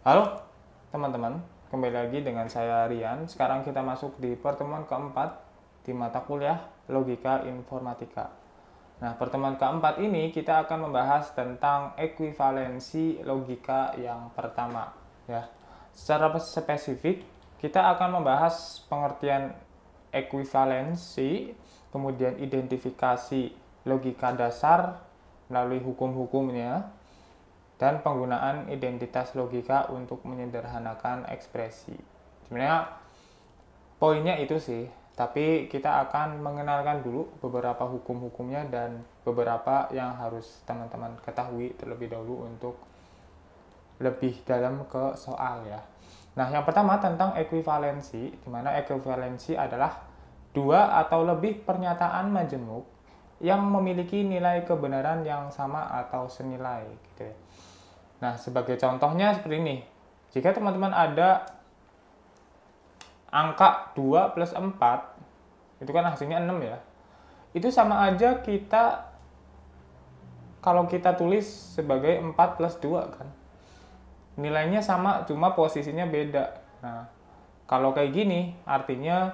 Halo teman-teman, kembali lagi dengan saya Rian. Sekarang kita masuk di pertemuan keempat di mata kuliah Logika Informatika. Nah, pertemuan keempat ini kita akan membahas tentang ekuivalensi logika yang pertama. Ya, secara spesifik kita akan membahas pengertian ekuivalensi, kemudian identifikasi logika dasar melalui hukum-hukumnya, dan penggunaan identitas logika untuk menyederhanakan ekspresi. Sebenarnya poinnya itu sih, tapi kita akan mengenalkan dulu beberapa hukum-hukumnya dan beberapa yang harus teman-teman ketahui terlebih dahulu untuk lebih dalam ke soal ya. Nah, yang pertama tentang ekuivalensi, di mana ekuivalensi adalah dua atau lebih pernyataan majemuk yang memiliki nilai kebenaran yang sama atau senilai gitu ya. Nah, sebagai contohnya seperti ini. Jika teman-teman ada angka 2 plus 4, itu kan hasilnya 6 ya. Itu sama aja kita, kalau kita tulis sebagai 4 plus 2 kan. Nilainya sama, cuma posisinya beda. Nah, kalau kayak gini, artinya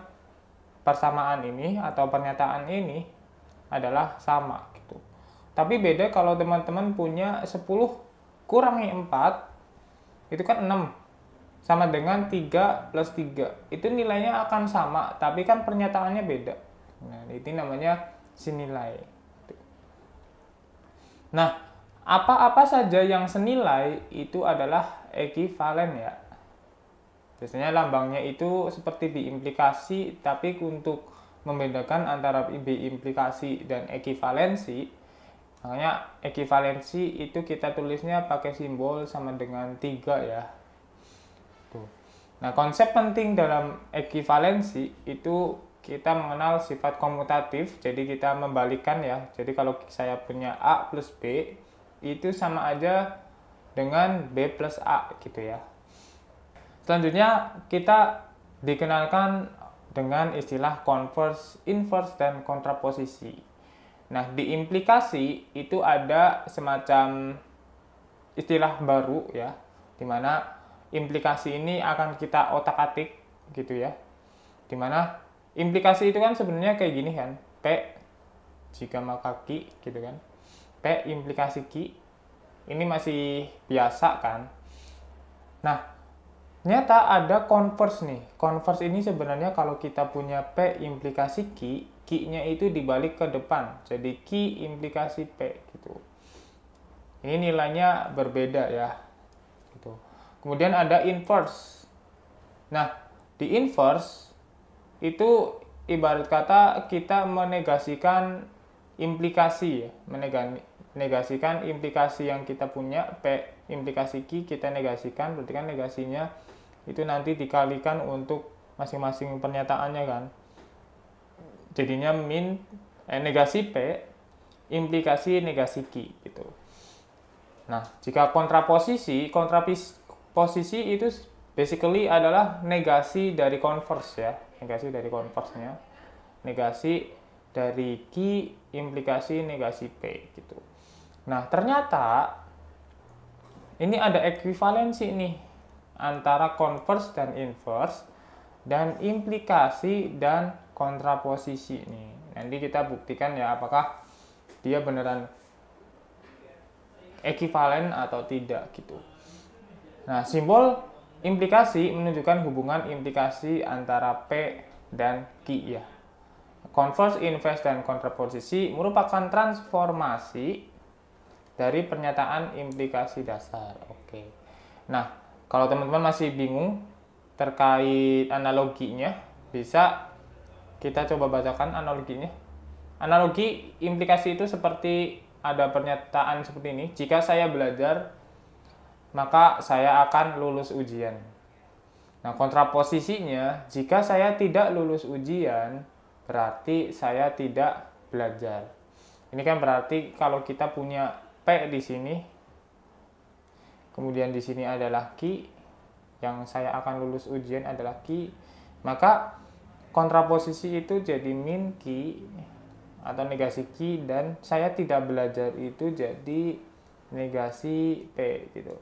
persamaan ini atau pernyataan ini adalah sama gitu. Tapi beda kalau teman-teman punya 10 kurangi 4, itu kan 6. Sama dengan 3 plus 3. Itu nilainya akan sama, tapi kan pernyataannya beda. Nah, itu namanya senilai. Nah, apa-apa saja yang senilai itu adalah ekivalen ya. Biasanya lambangnya itu seperti biimplikasi, tapi untuk membedakan antara biimplikasi dan ekivalensi, makanya ekivalensi itu kita tulisnya pakai simbol sama dengan 3 ya. Tuh. Nah, konsep penting dalam ekivalensi itu kita mengenal sifat komutatif, jadi kita membalikkan ya. Jadi kalau saya punya A plus B, itu sama aja dengan B plus A gitu ya. Selanjutnya kita dikenalkan dengan istilah converse, inverse, dan kontraposisi. Nah, di implikasi itu ada semacam istilah baru ya, dimana implikasi ini akan kita otak-atik gitu ya. Dimana implikasi itu kan sebenarnya kayak gini kan, P jika maka Q gitu kan. P implikasi Q, ini masih biasa kan. Nah, ternyata ada converse nih. Converse ini sebenarnya kalau kita punya P implikasi Q, Q-nya itu dibalik ke depan. Jadi Q implikasi P gitu. Ini nilainya berbeda ya. Gitu. Kemudian ada inverse. Nah, di inverse itu ibarat kata kita menegasikan implikasi ya. Menegasikan implikasi yang kita punya, P implikasi Q kita negasikan, berarti kan negasinya itu nanti dikalikan untuk masing-masing pernyataannya kan. Jadinya negasi P implikasi negasi Q gitu. Nah, jika kontraposisi itu basically adalah negasi dari converse ya, negasi dari converse-nya. Negasi dari Q implikasi negasi P gitu. Nah, ternyata ini ada ekuivalensi nih antara converse dan inverse dan implikasi dan kontraposisi nih. Nanti kita buktikan ya apakah dia beneran ekivalen atau tidak gitu. Nah, simbol implikasi menunjukkan hubungan implikasi antara P dan Q ya. Converse, inverse, dan kontraposisi merupakan transformasi dari pernyataan implikasi dasar. Oke. Nah, kalau teman-teman masih bingung terkait analoginya, bisa kita coba bacakan analoginya. Analogi implikasi itu seperti ada pernyataan seperti ini. Jika saya belajar, maka saya akan lulus ujian. Nah, kontraposisinya, jika saya tidak lulus ujian, berarti saya tidak belajar. Ini kan berarti kalau kita punya P di sini, kemudian di sini adalah Q, yang saya akan lulus ujian adalah Q, maka kontraposisi itu jadi min Q atau negasi Q, dan saya tidak belajar itu jadi negasi P gitu.